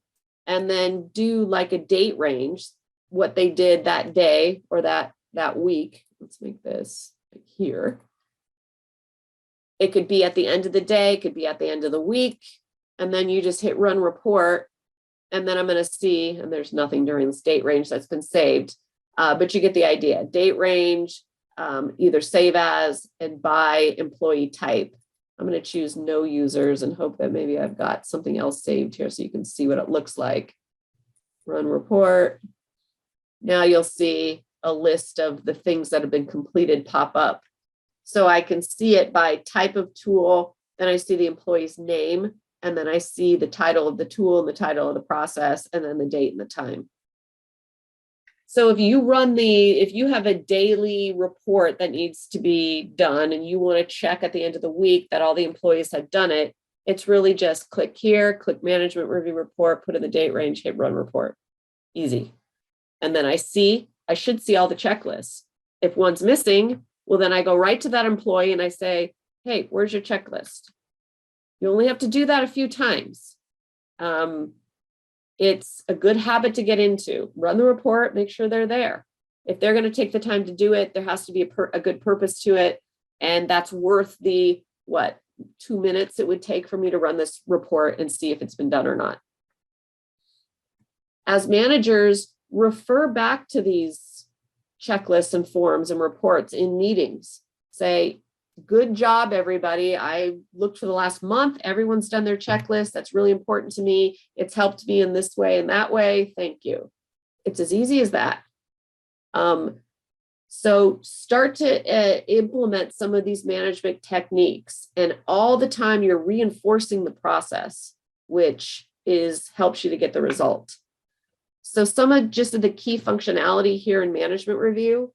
Speaker 1: and then do like a date range, what they did that day or that week. Let's make this here. It could be at the end of the day, it could be at the end of the week, and then you just hit run report, and then I'm going to see, and there's nothing during this date range that's been saved, but you get the idea. Date range, either save as and by employee type. I'm going to choose no users and hope that maybe I've got something else saved here so you can see what it looks like. Run report. Now you'll see a list of the things that have been completed pop up. So I can see it by type of tool, then I see the employee's name, and then I see the title of the tool and the title of the process, and then the date and the time. So if you have a daily report that needs to be done and you want to check at the end of the week that all the employees have done it, it's really just click here, click management review report, put in the date range, hit run report. Easy. And then I should see all the checklists. If one's missing, well, then I go right to that employee and I say, hey, where's your checklist? You only have to do that a few times. It's a good habit to get into. Run the report, make sure they're there. If they're going to take the time to do it, there has to be a good purpose to it. And that's worth the, 2 minutes it would take for me to run this report and see if it's been done or not. As managers, refer back to these checklists and forms and reports in meetings. Say, good job, everybody. I looked for the last month. Everyone's done their checklist. That's really important to me. It's helped me in this way and that way. Thank you. It's as easy as that. So start to implement some of these management techniques, and all the time you're reinforcing the process, which helps you to get the result. So some of just the key functionality here in management review,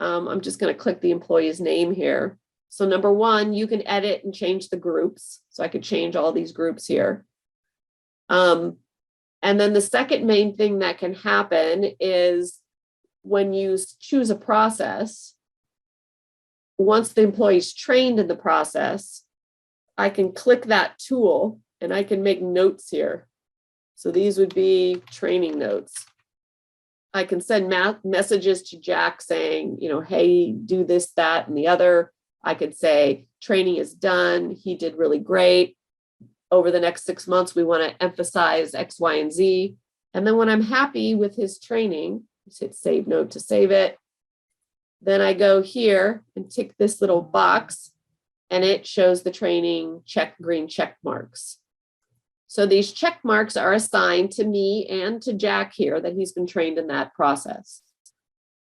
Speaker 1: I'm just going to click the employee's name here. So number one, you can edit and change the groups. So I could change all these groups here. And then the second main thing that can happen is when you choose a process, once the employee's trained in the process, I can click that tool and I can make notes here. So these would be training notes. I can send messages to Jack saying, hey, do this, that, and the other. I could say, training is done. He did really great. Over the next 6 months, we want to emphasize X, Y, and Z. And then when I'm happy with his training, just hit save note to save it. Then I go here and tick this little box, and it shows the training green check marks. So these check marks are assigned to me and to Jack here that he's been trained in that process.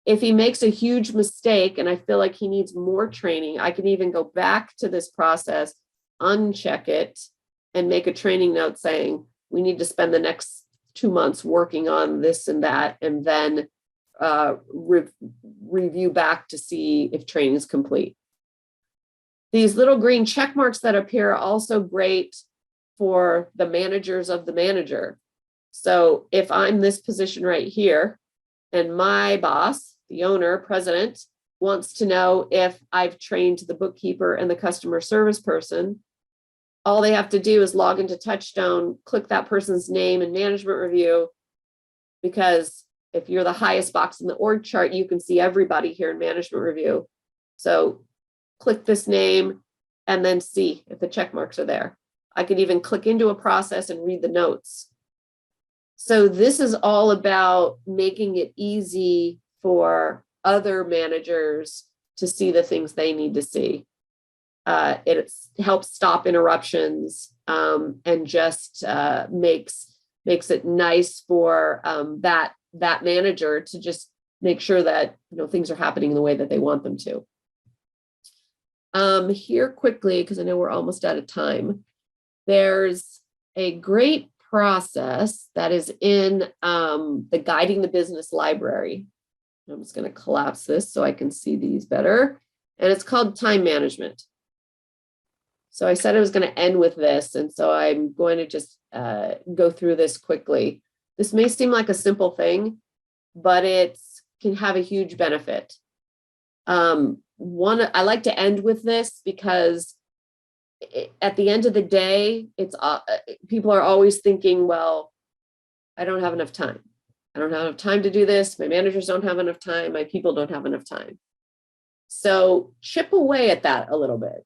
Speaker 1: If he makes a huge mistake and I feel like he needs more training, I can even go back to this process, uncheck it, and make a training note saying, we need to spend the next 2 months working on this and that, and then review back to see if training is complete. These little green check marks that appear are also great for the managers of the manager. So if I'm this position right here, and my boss, the owner, president, wants to know if I've trained the bookkeeper and the customer service person, all they have to do is log into TouchStone, click that person's name in management review, because if you're the highest box in the org chart, you can see everybody here in management review. So click this name and then see if the check marks are there. I could even click into a process and read the notes. So this is all about making it easy for other managers to see the things they need to see. It helps stop interruptions and just makes it nice for that manager to just make sure that things are happening in the way that they want them to. Here quickly, because I know we're almost out of time, there's a great process that is in the Guiding the Business library. I'm just going to collapse this so I can see these better. And it's called time management. So I said I was going to end with this, and so I'm going to just go through this quickly. This may seem like a simple thing, but it can have a huge benefit. I like to end with this because at the end of the day, people are always thinking, well, I don't have enough time. I don't have enough time to do this. My managers don't have enough time. My people don't have enough time. So chip away at that a little bit.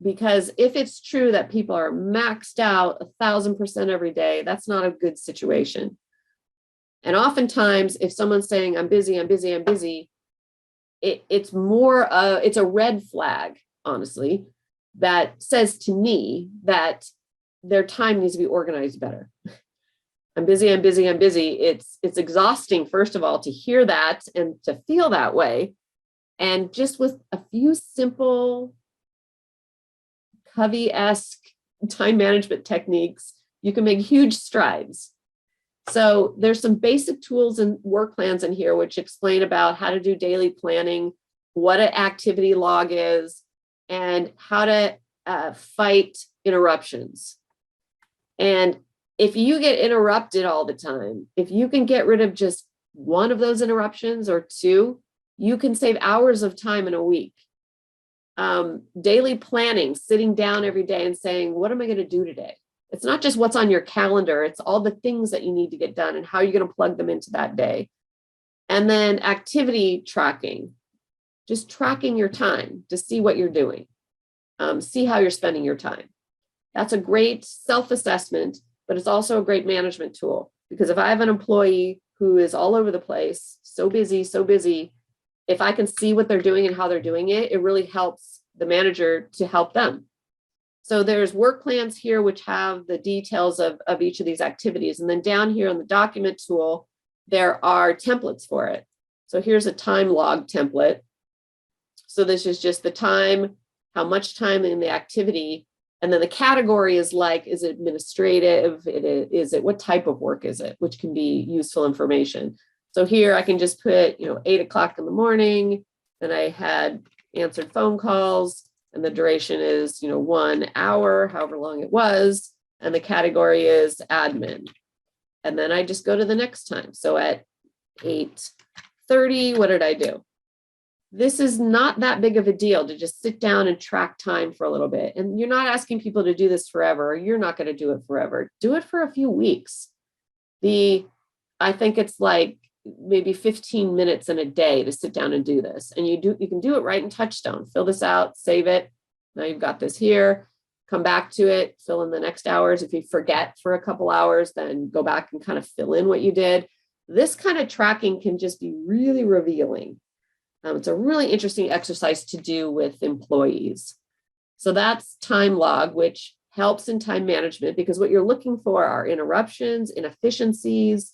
Speaker 1: Because if it's true that people are maxed out 1,000% every day, that's not a good situation. And oftentimes, if someone's saying, I'm busy, I'm busy, I'm busy, it's a red flag, honestly, that says to me that their time needs to be organized better. I'm busy, I'm busy, I'm busy. It's exhausting, first of all, to hear that and to feel that way. And just with a few simple Covey-esque time management techniques, you can make huge strides. So there's some basic tools and work plans in here which explain about how to do daily planning, what an activity log is, and how to fight interruptions. And if you get interrupted all the time, if you can get rid of just one of those interruptions or two, you can save hours of time in a week. Daily planning, sitting down every day and saying, what am I going to do today? It's not just what's on your calendar, it's all the things that you need to get done and how you're going to plug them into that day. And then activity tracking, just tracking your time to see what you're doing, see how you're spending your time. That's a great self-assessment, but it's also a great management tool, because if I have an employee who is all over the place, so busy, if I can see what they're doing and how they're doing it, it really helps the manager to help them. So there's work plans here, which have the details of each of these activities. And then down here on the document tool, there are templates for it. So here's a time log template. So this is just the time, how much time in the activity. And then the category is like, is it administrative? Is it, what type of work is it? Which can be useful information. So here I can just put, 8 o'clock in the morning, and I had answered phone calls, and the duration is, 1 hour, however long it was. And the category is admin. And then I just go to the next time. So at 8:30, what did I do? This is not that big of a deal to just sit down and track time for a little bit. And you're not asking people to do this forever. You're not going to do it forever. Do it for a few weeks. I think it's like maybe 15 minutes in a day to sit down and do this. And you can do it right in TouchStone. Fill this out, save it. Now you've got this here. Come back to it, fill in the next hours. If you forget for a couple hours, then go back and kind of fill in what you did. This kind of tracking can just be really revealing. It's a really interesting exercise to do with employees. So that's time log, which helps in time management, because what you're looking for are interruptions, inefficiencies.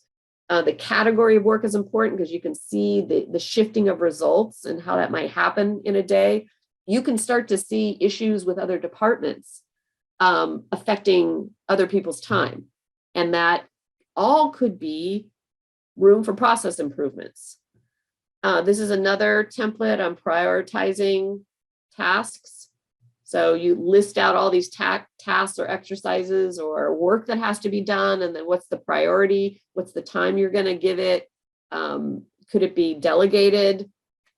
Speaker 1: The category of work is important because you can see the shifting of results and how that might happen in a day. You can start to see issues with other departments affecting other people's time. And that all could be room for process improvements. This is another template on prioritizing tasks. So you list out all these tasks or exercises or work that has to be done, and then what's the priority? What's the time you're going to give it? Could it be delegated?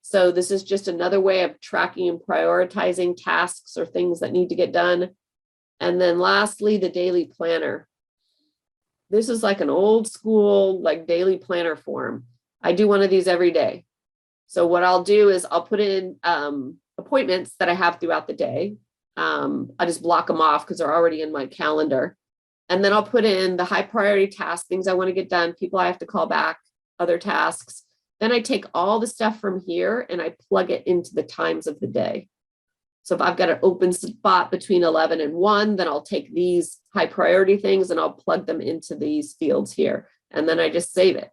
Speaker 1: So this is just another way of tracking and prioritizing tasks or things that need to get done. And then lastly, the daily planner. This is like an old school, like daily planner form. I do one of these every day. So what I'll do is I'll put in appointments that I have throughout the day. I just block them off because they're already in my calendar. And then I'll put in the high priority tasks, things I want to get done, people I have to call back, other tasks. Then I take all the stuff from here and I plug it into the times of the day. So if I've got an open spot between 11 and 1, then I'll take these high priority things and I'll plug them into these fields here. And then I just save it.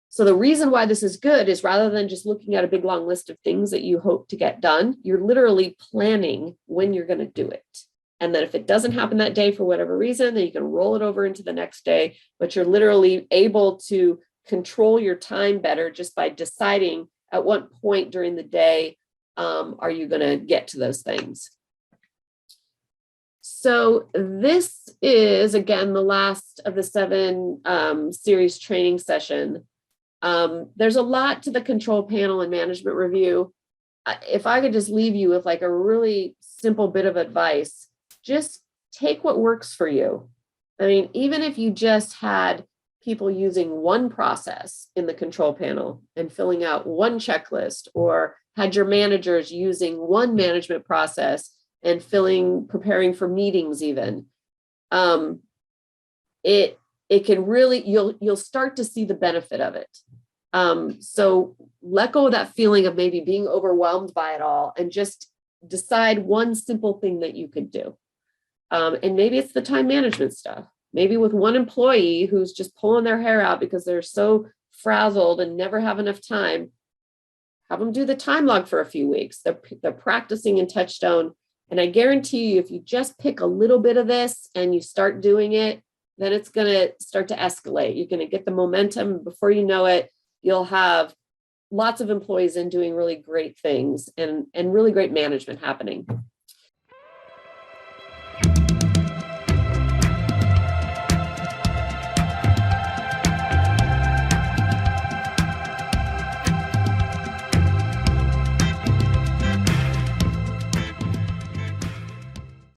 Speaker 1: So the reason why this is good is rather than just looking at a big long list of things that you hope to get done, you're literally planning when you're going to do it. And then if it doesn't happen that day for whatever reason, then you can roll it over into the next day, but you're literally able to control your time better just by deciding at what point during the day are you going to get to those things. So this is, again, the last of the 7 series training session. There's a lot to the control panel and management review. If I could just leave you with like a really simple bit of advice, just take what works for you. I mean, even if you just had people using one process in the control panel and filling out one checklist, or had your managers using one management process and preparing for meetings even, it can really, you'll start to see the benefit of it. So let go of that feeling of maybe being overwhelmed by it all and just decide one simple thing that you could do. And maybe it's the time management stuff. Maybe with one employee who's just pulling their hair out because they're so frazzled and never have enough time, have them do the time log for a few weeks. They're practicing in TouchStone. And I guarantee you, if you just pick a little bit of this and you start doing it, then it's going to start to escalate. You're going to get the momentum. Before you know it, you'll have lots of employees in doing really great things and really great management happening.